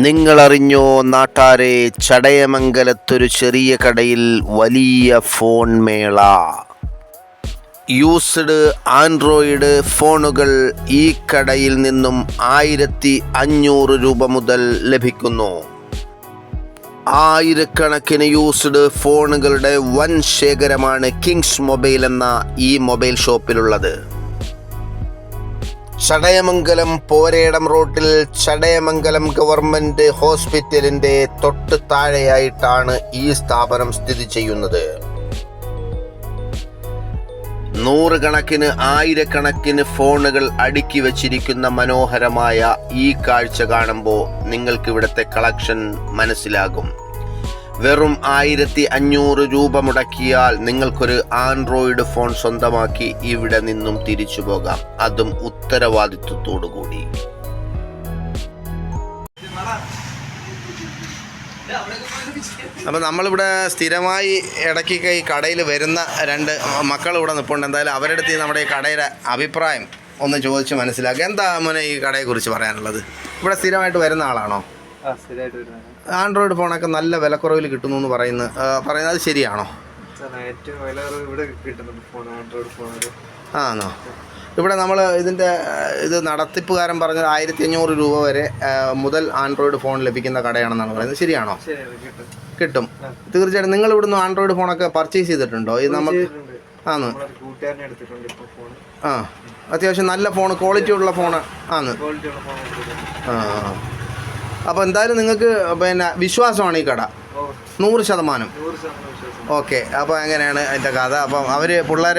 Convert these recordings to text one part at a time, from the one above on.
നിങ്ങളറിഞ്ഞോ നാട്ടാരെ, ചടയമംഗലത്തൊരു ചെറിയ കടയിൽ വലിയ ഫോൺ മേള. യൂസ്ഡ് ആൻഡ്രോയിഡ് ഫോണുകൾ ഈ കടയിൽ നിന്നും 1500 രൂപ മുതൽ ലഭിക്കുന്നു. ആയിരക്കണക്കിന് യൂസ്ഡ് ഫോണുകളുടെ വൻ ശേഖരമാണ് കിങ്സ് മൊബൈൽ എന്ന ഈ മൊബൈൽ ഷോപ്പിലുള്ളത്. ചടയമംഗലം പോരേടം റോട്ടിൽ ചടയമംഗലം ഗവൺമെൻറ് ഹോസ്പിറ്റലിൻ്റെ തൊട്ട് താഴെയായിട്ടാണ് ഈ സ്ഥാപനം സ്ഥിതി ചെയ്യുന്നത്. നൂറുകണക്കിന് ആയിരക്കണക്കിന് ഫോണുകൾ അടുക്കി വച്ചിരിക്കുന്ന മനോഹരമായ ഈ കാഴ്ച കാണുമ്പോൾ നിങ്ങൾക്ക് ഇവിടുത്തെ കളക്ഷൻ മനസ്സിലാകും. വെറും 1500 രൂപ മുടക്കിയാൽ നിങ്ങൾക്കൊരു ആൻഡ്രോയിഡ് ഫോൺ സ്വന്തമാക്കി ഇവിടെ നിന്നും തിരിച്ചു പോകാം, അതും ഉത്തരവാദിത്വത്തോടു കൂടി. അപ്പോൾ നമ്മളിവിടെ സ്ഥിരമായി ഇടയ്ക്ക് ഈ കടയിൽ വരുന്ന രണ്ട് മക്കൾ ഇവിടെ നിൽപ്പുണ്ട്. എന്തായാലും അവരുടെ അടുത്ത് നമ്മുടെ ഈ കടയുടെ അഭിപ്രായം ഒന്ന് ചോദിച്ച് മനസ്സിലാക്കുക. എന്താ മോനെ ഈ കടയെക്കുറിച്ച് പറയാനുള്ളത്? ഇവിടെ സ്ഥിരമായിട്ട് വരുന്ന ആളാണോ? ആൻഡ്രോയിഡ് ഫോണൊക്കെ നല്ല വിലക്കുറവിൽ കിട്ടുന്നു എന്ന് പറയുന്നത് ശരിയാണോ? ആണോ? ഇവിടെ നമ്മൾ ഇത് നടത്തിപ്പുകാരൻ പറഞ്ഞത് 1500 രൂപ വരെ മുതൽ ആൻഡ്രോയിഡ് ഫോൺ ലഭിക്കുന്ന കടയാണെന്നാണ് പറയുന്നത്. ശരിയാണോ? കിട്ടും തീർച്ചയായിട്ടും. നിങ്ങൾ ഇവിടുന്ന് ആൻഡ്രോയിഡ് ഫോണൊക്കെ പർച്ചേസ് ചെയ്തിട്ടുണ്ടോ? ഇത് നമ്മൾ ആണ് അത്യാവശ്യം നല്ല ഫോൺ, ക്വാളിറ്റി ഉള്ള ഫോൺ ആണ്. അപ്പോൾ എന്തായാലും നിങ്ങൾക്ക് വിശ്വാസമാണ് ഈ കട 100%. ഓക്കെ, അപ്പോൾ എങ്ങനെയാണ് അതിൻ്റെ കഥ? അപ്പം പിള്ളേർ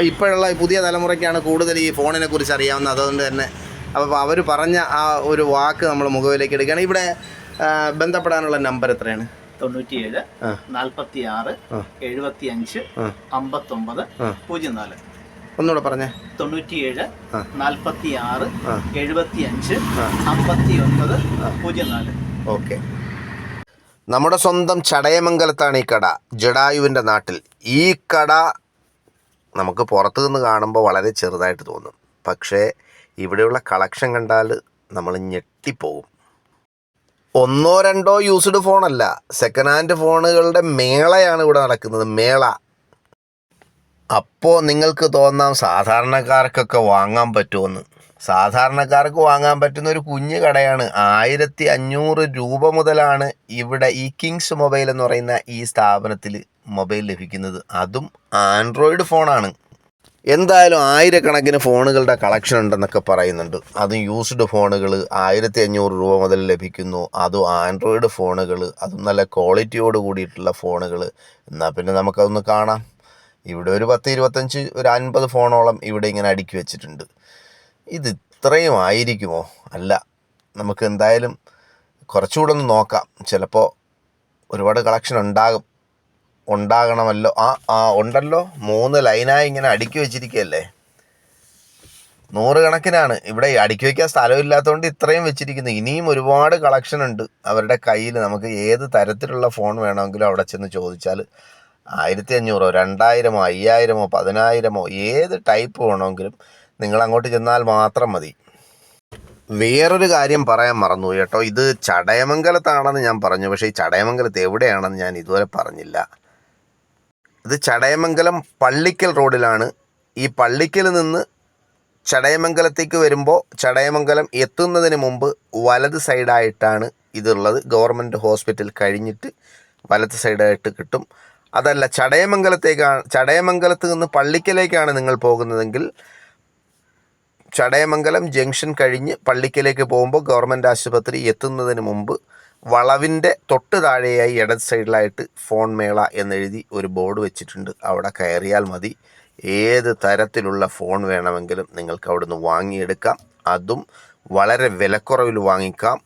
ഇപ്പോഴുള്ള പുതിയ തലമുറയ്ക്കാണ് കൂടുതൽ ഈ ഫോണിനെ കുറിച്ച് അറിയാവുന്നത്. അതുകൊണ്ട് തന്നെ അപ്പോൾ അവർ പറഞ്ഞ ആ ഒരു വാക്ക് നമ്മൾ മുഖവിലേക്ക് എടുക്കുകയാണ്. ഇവിടെ ബന്ധപ്പെടാനുള്ള നമ്പർ എത്രയാണ്? 97 46 75 59 04. ഒന്നുകൂടെ പറഞ്ഞേ. 97 46 75 59 04. ഓക്കെ. നമ്മുടെ സ്വന്തം ചടയമംഗലത്താണ് ഈ കട, ജഡായുവിൻ്റെ നാട്ടിൽ. ഈ കട നമുക്ക് പുറത്തു നിന്ന് കാണുമ്പോൾ വളരെ ചെറുതായിട്ട് തോന്നും, പക്ഷേ ഇവിടെയുള്ള കളക്ഷൻ കണ്ടാൽ നമ്മൾ ഞെട്ടിപ്പോകും. ഒന്നോ രണ്ടോ യൂസ്ഡ് ഫോണല്ല, സെക്കൻഡ് ഹാൻഡ് ഫോണുകളുടെ മേളയാണ് ഇവിടെ നടക്കുന്നത്, മേള. അപ്പോൾ നിങ്ങൾക്ക് തോന്നാം സാധാരണക്കാർക്കൊക്കെ വാങ്ങാൻ പറ്റുമെന്ന്. സാധാരണക്കാർക്ക് വാങ്ങാൻ പറ്റുന്ന ഒരു കുഞ്ഞു കടയാണ്. 1500 രൂപ മുതലാണ് ഇവിടെ ഈ കിങ്സ് മൊബൈൽ എന്ന് പറയുന്ന ഈ സ്ഥാപനത്തിൽ മൊബൈൽ ലഭിക്കുന്നത്. അതും ആൻഡ്രോയിഡ് ഫോണാണ്. എന്തായാലും ആയിരക്കണക്കിന് ഫോണുകളുടെ കളക്ഷൻ ഉണ്ടെന്നൊക്കെ പറയുന്നുണ്ട്. അതും യൂസ്ഡ് ഫോണുകൾ 1500 രൂപ മുതൽ ലഭിക്കുന്നു. അതും ആൻഡ്രോയിഡ് ഫോണുകൾ, അതും നല്ല ക്വാളിറ്റിയോട് കൂടിയിട്ടുള്ള ഫോണുകൾ. എന്നാൽ പിന്നെ നമുക്കതൊന്ന് കാണാം. ഇവിടെ ഒരു 10, 25, ഒരു 50 ഫോണോളം ഇവിടെ ഇങ്ങനെ അടുക്കി വെച്ചിട്ടുണ്ട്. ഇത് ഇത്രയും ആയിരിക്കുമോ? അല്ല, നമുക്ക് എന്തായാലും കുറച്ചുകൂടെ ഒന്ന് നോക്കാം. ചിലപ്പോൾ ഒരുപാട് കളക്ഷൻ ഉണ്ടാകണമല്ലോ. ഉണ്ടല്ലോ, 3 ലൈനായി ഇങ്ങനെ അടുക്കി വെച്ചിരിക്കുകയല്ലേ. 100 കണക്കിനാണ്. ഇവിടെ അടുക്കി വയ്ക്കാൻ സ്ഥലമില്ലാത്തതുകൊണ്ട് ഇത്രയും വെച്ചിരിക്കുന്നു. ഇനിയും ഒരുപാട് കളക്ഷൻ ഉണ്ട് അവരുടെ കയ്യിൽ. നമുക്ക് ഏത് തരത്തിലുള്ള ഫോൺ വേണമെങ്കിലും അവിടെ ചെന്ന് ചോദിച്ചാൽ 1500, 2000, 5000, 10000 ഏത് ടൈപ്പ് വേണമെങ്കിലും നിങ്ങൾ അങ്ങോട്ട് ചെന്നാൽ മാത്രം മതി. വേറൊരു കാര്യം പറയാൻ മറന്നു കേട്ടോ. ഇത് ചടയമംഗലത്താണെന്ന് ഞാൻ പറഞ്ഞു, പക്ഷേ ഈ ചടയമംഗലത്ത് എവിടെയാണെന്ന് ഞാൻ ഇതുവരെ പറഞ്ഞില്ല. ഇത് ചടയമംഗലം പള്ളിക്കൽ റോഡിലാണ്. ഈ പള്ളിക്കൽ നിന്ന് ചടയമംഗലത്തേക്ക് വരുമ്പോൾ ചടയമംഗലം എത്തുന്നതിന് മുമ്പ് വലത് സൈഡായിട്ടാണ് ഇതുള്ളത്. ഗവൺമെൻറ് ഹോസ്പിറ്റൽ കഴിഞ്ഞിട്ട് വലത് സൈഡായിട്ട് കിട്ടും. അതല്ല, ചടയമംഗലത്ത് നിന്ന് പള്ളിക്കലേക്കാണ് നിങ്ങൾ പോകുന്നതെങ്കിൽ ചടയമംഗലം ജംഗ്ഷൻ കഴിഞ്ഞ് പള്ളിക്കലേക്ക് പോകുമ്പോൾ ഗവൺമെൻറ് ആശുപത്രി എത്തുന്നതിന് മുമ്പ് വളവിൻ്റെ തൊട്ട് താഴെയായി ഇടത് സൈഡിലായിട്ട് ഫോൺ മേള എന്നെഴുതി ഒരു ബോർഡ് വെച്ചിട്ടുണ്ട്. അവിടെ കയറിയാൽ മതി. ഏത് തരത്തിലുള്ള ഫോൺ വേണമെങ്കിലും നിങ്ങൾക്ക് അവിടുന്ന് വാങ്ങിയെടുക്കാം. അതും വളരെ വിലക്കുറവിൽ വാങ്ങിക്കാം.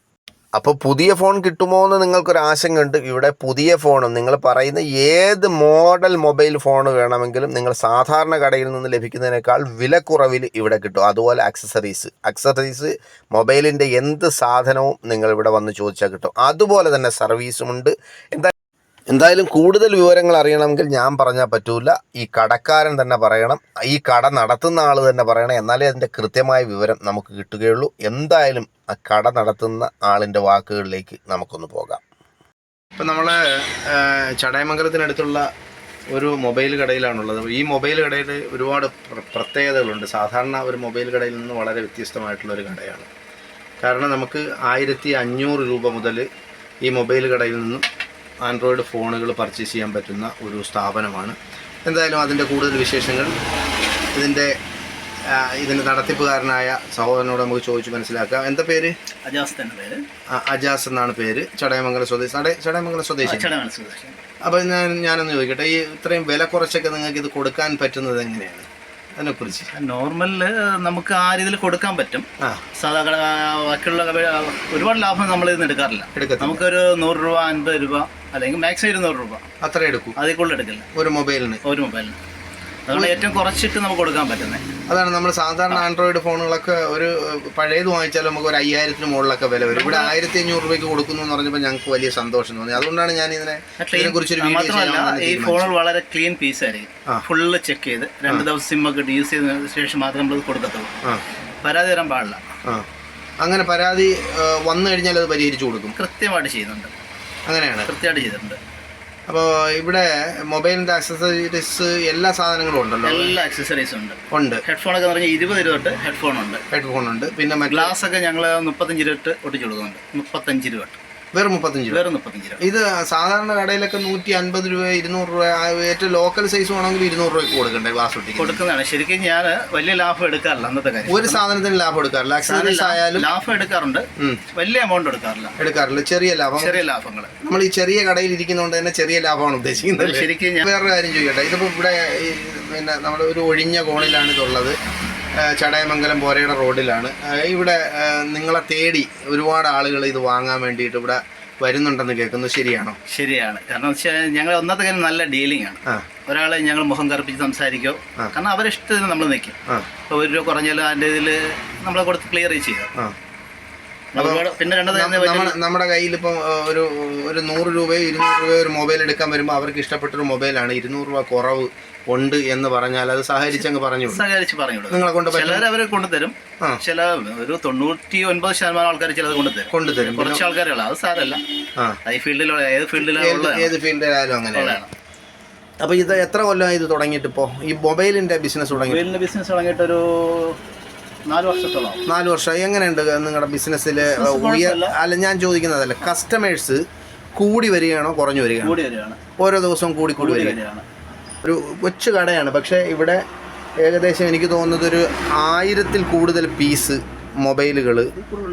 അപ്പോൾ പുതിയ ഫോൺ കിട്ടുമോ എന്ന് നിങ്ങൾക്കൊരു ആശങ്കയുണ്ട്. ഇവിടെ പുതിയ ഫോണും നിങ്ങൾ പറയുന്ന ഏത് മോഡൽ മൊബൈൽ ഫോൺ വേണമെങ്കിലും നിങ്ങൾ സാധാരണ കടയിൽ നിന്ന് ലഭിക്കുന്നതിനേക്കാൾ വിലക്കുറവിൽ ഇവിടെ കിട്ടും. അതുപോലെ അക്സസറീസ് മൊബൈലിൻ്റെ എന്ത് സാധനവും നിങ്ങൾ ഇവിടെ വന്ന് ചോദിച്ചാൽ കിട്ടും. അതുപോലെ തന്നെ സർവീസുമുണ്ട്. എന്തായാലും കൂടുതൽ വിവരങ്ങൾ അറിയണമെങ്കിൽ ഞാൻ പറഞ്ഞാൽ പറ്റൂല, ഈ കടക്കാരൻ തന്നെ പറയണം, ഈ കട നടത്തുന്ന ആൾ തന്നെ പറയണം, എന്നാലേ അതിൻ്റെ കൃത്യമായ വിവരം നമുക്ക് കിട്ടുകയുള്ളൂ. എന്തായാലും ആ കട നടത്തുന്ന ആളിൻ്റെ വാക്കുകളിലേക്ക് നമുക്കൊന്ന് പോകാം. ഇപ്പം നമ്മൾ ചടയമംഗലത്തിനടുത്തുള്ള ഒരു മൊബൈൽ കടയിലാണുള്ളത്. ഈ മൊബൈൽ കടയിൽ ഒരുപാട് പ്രത്യേകതകളുണ്ട്. സാധാരണ ഒരു മൊബൈൽ കടയിൽ നിന്ന് വളരെ വ്യത്യസ്തമായിട്ടുള്ളൊരു കടയാണ്. കാരണം നമുക്ക് 1500 രൂപ മുതൽ ഈ മൊബൈൽ കടയിൽ നിന്നും ആൻഡ്രോയിഡ് ഫോണുകൾ പർച്ചേസ് ചെയ്യാൻ പറ്റുന്ന ഒരു സ്ഥാപനമാണ്. എന്തായാലും അതിൻ്റെ കൂടുതൽ വിശേഷങ്ങൾ ഇതിൻ്റെ നടത്തിപ്പുകാരനായ സഹോദരനോട് നമുക്ക് ചോദിച്ച് മനസ്സിലാക്കാം. എന്താ പേര്? അജാസ് തന്നെ പേര്. അജാസ് എന്നാണ് പേര്. ചടയമംഗലം സ്വദേശി. അപ്പോൾ ഞാനൊന്ന് ചോദിക്കട്ടെ, ഈ ഇത്രയും വില കുറച്ചൊക്കെ നിങ്ങൾക്ക് ഇത് കൊടുക്കാൻ പറ്റുന്നത് എങ്ങനെയാണ്? അതിനെക്കുറിച്ച്. നോർമലില് നമുക്ക് ആ രീതിയിൽ കൊടുക്കാൻ പറ്റും. സാധാരണ ബാക്കിയുള്ള ഒരുപാട് ലാഭം നമ്മൾ ഇതിന് എടുക്കാറില്ല. നമുക്കൊരു 100 രൂപ, 50 രൂപ, അല്ലെങ്കിൽ മാക്സിമം 200 രൂപ അത്ര എടുക്കും. അതിൽ കൂടുതൽ എടുക്കില്ല ഒരു മൊബൈലിന്. അതാണ് ഏറ്റവും കുറച്ചിട്ട് നമുക്ക് കൊടുക്കാൻ പറ്റുന്നത്. അതാണ് നമ്മൾ സാധാരണ ആൻഡ്രോയിഡ് ഫോണുകളൊക്കെ ഒരു പഴയത് വാങ്ങിച്ചാൽ നമുക്ക് ഒരു 5000-ന് മുകളിലൊക്കെ വില വരും. ഇവിടെ 1500 രൂപയ്ക്ക് കൊടുക്കുന്നു എന്ന് പറഞ്ഞപ്പോൾ ഞങ്ങൾക്ക് വലിയ സന്തോഷം തോന്നി. അതുകൊണ്ടാണ് ഞാൻ ഇതിനെക്കുറിച്ചൊരു വീഡിയോ ചെയ്യാൻ. ഈ ഫോണുകൾ വളരെ ക്ലീൻ പീസ് ആയിരിക്കും. ഫുള്ള് ചെക്ക് ചെയ്ത് 2 ദിവസം സിമ്മൊക്കെ യൂസ് ചെയ്തതിനു ശേഷം മാത്രം നമ്മൾ കൊടുക്കത്തുള്ളൂ. പരാതി വരാൻ പാടില്ല. അങ്ങനെ പരാതി വന്നു കഴിഞ്ഞാൽ അത് പരിഹരിച്ചു കൊടുക്കും. കൃത്യമായിട്ട് ചെയ്യുന്നുണ്ട്. അങ്ങനെയാണ്, കൃത്യമായിട്ട് ചെയ്തിട്ടുണ്ട്. അപ്പോൾ ഇവിടെ മൊബൈലിൻ്റെ ആക്സസറീസ് എല്ലാ സാധനങ്ങളും ഉണ്ടല്ലോ? എല്ലാ ആക്സസറീസും ഉണ്ട്. ഹെഡ്ഫോണൊക്കെ പറഞ്ഞാൽ 20 രൂപ തൊട്ട് ഹെഡ്ഫോൺ ഉണ്ട്. പിന്നെ ഗ്ലാസ് ഒക്കെ ഞങ്ങൾ 35 രൂപ തൊട്ട് ഒട്ടിച്ചു കൊടുക്കുന്നുണ്ട്. 35 രൂപ. വെറും 35 രൂപ. ഇത് സാധാരണ കടയിലൊക്കെ 150 രൂപ, 200 രൂപ, ഏറ്റവും ലോക്കൽ സൈസ് വേണമെങ്കിൽ 200 രൂപയ്ക്ക് കൊടുക്കണ്ടേ ഗ്ലാസ് ഒട്ടി കൊടുക്കുന്നതാണ്. ശരിക്കും ഞാൻ വലിയ ലാഭം എടുക്കാറില്ല അന്നത്തെ കാര്യം. ഒരു സാധനത്തിന് ലാഭം എടുക്കാറില്ല. ആക്സസറീസ് ആയാലും ലാഭം എടുക്കാറുണ്ട്, വലിയ എമൗണ്ട് എടുക്കാറില്ല. ചെറിയ ലാഭങ്ങൾ. നമ്മൾ ഈ ചെറിയ കടയിൽ ഇരിക്കുന്നതുകൊണ്ട് തന്നെ ചെറിയ ലാഭമാണ് ഉദ്ദേശിക്കുന്നത്. ശരിക്കും വേറൊരു കാര്യം ചോദിക്കട്ടെ, ഇതിപ്പോൾ ഇവിടെ പിന്നെ നമ്മുടെ ഒരു ഒഴിഞ്ഞ കോണിലാണ് ഇതുള്ളത്. ചടയമംഗലം പോരയുടെ റോഡിലാണ്. ഇവിടെ നിങ്ങളെ തേടി ഒരുപാട് ആളുകൾ ഇത് വാങ്ങാൻ വേണ്ടിയിട്ട് ഇവിടെ വരുന്നുണ്ടെന്ന് കേൾക്കുന്നു. ശരിയാണോ? ശരിയാണ്. കാരണം വെച്ചാൽ ഞങ്ങൾ ഒന്നത്തെ കാര്യം നല്ല ഡീലിംഗ് ആണ്. ഒരാളെ ഞങ്ങൾ മുഖം കറുപ്പിച്ച് സംസാരിക്കോ, കാരണം അവരെ ഇഷ്ടത്തിന് നമ്മൾ നിൽക്കും. ഇപ്പോൾ 1 രൂപ കുറഞ്ഞാലും അതിൻ്റെ ഇതിൽ നമ്മളെ കൊടുത്ത് ക്ലിയർ ചെയ്യാം. പിന്നെ നമ്മുടെ കയ്യിൽ ഇപ്പം ഒരു 100 രൂപയോ 200 രൂപയോ ഒരു മൊബൈൽ എടുക്കാൻ വരുമ്പോൾ അവർക്ക് ഇഷ്ടപ്പെട്ടൊരു മൊബൈലാണ്, 200 രൂപ കുറവ് ഉണ്ട് എന്ന് പറഞ്ഞാൽ അത് സഹകരിച്ചങ്ങ് പറഞ്ഞു നിങ്ങളെ കൊണ്ട് അവരെ കൊണ്ടുതരും. ചില ഒരു 99% ആൾക്കാർ ചിലത് കൊണ്ടുതരും. കുറച്ച് ആൾക്കാരുള്ള അത് സാരല്ല. ഏത് ഫീൽഡിലായാലും അങ്ങനെയാണ്. അപ്പോൾ ഇത് എത്ര കൊല്ലമായി ഇത് തുടങ്ങിയിട്ട്? ഇപ്പോൾ ഈ മൊബൈലിന്റെ ബിസിനസ് തുടങ്ങിയിട്ട് ഒരു 4 വർഷത്തോളം. 4 വർഷം. എങ്ങനെയുണ്ട് നിങ്ങളുടെ ബിസിനസ്സിൽ? അല്ല, ഞാൻ ചോദിക്കുന്നതല്ല, കസ്റ്റമേഴ്സ് കൂടി വരികയാണോ കുറഞ്ഞു വരികയാണോ? ഓരോ ദിവസവും കൂടി വരികയാണ്. ഒരു കൊച്ചു കടയാണ്, പക്ഷേ ഇവിടെ ഏകദേശം എനിക്ക് തോന്നുന്നത് ഒരു 1000-ൽ കൂടുതൽ പീസ് മൊബൈലുകൾ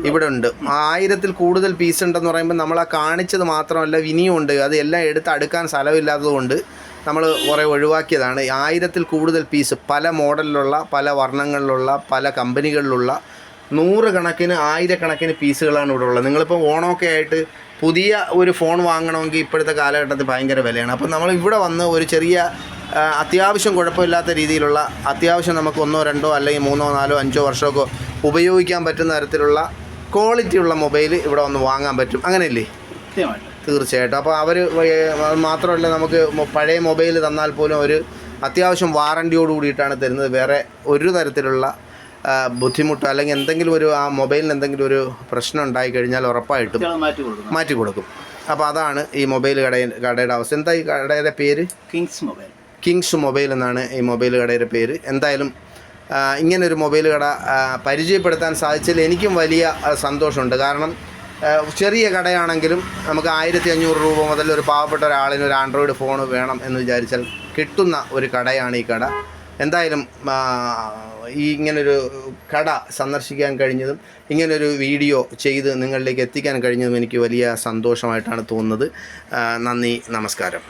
ഇവിടെ ഉണ്ട്. 1000-ൽ കൂടുതൽ പീസ് ഉണ്ടെന്ന് പറയുമ്പോൾ നമ്മൾ ആ കാണിച്ചത് മാത്രമല്ല, ഇനിയും ഉണ്ട്. അത് എല്ലാം എടുത്ത് അടുക്കാൻ സ്ഥലമില്ലാത്തതുകൊണ്ട് നമ്മൾ കുറേ ഒഴിവാക്കിയതാണ്. 1000-ൽ കൂടുതൽ പീസ്, പല മോഡലിലുള്ള, പല വർണ്ണങ്ങളിലുള്ള, പല കമ്പനികളിലുള്ള 100 കണക്കിന് 1000 കണക്കിന് പീസുകളാണ് ഇവിടെ ഉള്ളത്. നിങ്ങളിപ്പോൾ ഓണമൊക്കെ ആയിട്ട് പുതിയ ഒരു ഫോൺ വാങ്ങണമെങ്കിൽ ഇപ്പോഴത്തെ കാലഘട്ടത്തിൽ ഭയങ്കര വിലയാണ്. അപ്പോൾ നമ്മൾ ഇവിടെ വന്ന് ഒരു ചെറിയ അത്യാവശ്യം കുഴപ്പമില്ലാത്ത രീതിയിലുള്ള, അത്യാവശ്യം നമുക്ക് 1, 2 അല്ലെങ്കിൽ 3, 4, 5 വർഷമൊക്കെ ഉപയോഗിക്കാൻ പറ്റുന്ന തരത്തിലുള്ള ക്വാളിറ്റിയുള്ള മൊബൈൽ ഇവിടെ വന്ന് വാങ്ങാൻ പറ്റും. അങ്ങനെയല്ലേ? തീർച്ചയായിട്ടും. അപ്പോൾ അവർ മാത്രമല്ല, നമുക്ക് പഴയ മൊബൈൽ തന്നാൽ പോലും ഒരു അത്യാവശ്യം വാറണ്ടിയോട് കൂടിയിട്ടാണ് തരുന്നത്. വേറെ ഒരു തരത്തിലുള്ള ബുദ്ധിമുട്ട് അല്ലെങ്കിൽ എന്തെങ്കിലും ഒരു ആ മൊബൈലിന് എന്തെങ്കിലും ഒരു പ്രശ്നം ഉണ്ടായി കഴിഞ്ഞാൽ ഉറപ്പായിട്ടും മാറ്റി കൊടുക്കും. അപ്പോൾ അതാണ് ഈ മൊബൈൽ കടയുടെ അവസ്ഥ. എന്താ ഈ കടയുടെ പേര്? കിങ്സ് മൊബൈൽ എന്നാണ് ഈ മൊബൈൽ കടയുടെ പേര്. എന്തായാലും ഇങ്ങനൊരു മൊബൈൽ കട പരിചയപ്പെടുത്താൻ സാധിച്ചതിൽ എനിക്കും വലിയ സന്തോഷമുണ്ട്. കാരണം ചെറിയ കടയാണെങ്കിലും നമുക്ക് 1500 രൂപ മുതൽ ഒരു പാവപ്പെട്ട ഒരാളിന് ഒരു ആൻഡ്രോയിഡ് ഫോൺ വേണം എന്ന് വിചാരിച്ചാൽ കിട്ടുന്ന ഒരു കടയാണ് ഈ കട. എന്തായാലും ഈ ഇങ്ങനൊരു കട സന്ദർശിക്കാൻ കഴിഞ്ഞതും ഇങ്ങനൊരു വീഡിയോ ചെയ്ത് നിങ്ങളിലേക്ക് എത്തിക്കാൻ കഴിഞ്ഞതും എനിക്ക് വലിയ സന്തോഷമായിട്ടാണ് തോന്നുന്നത്. നന്ദി, നമസ്കാരം.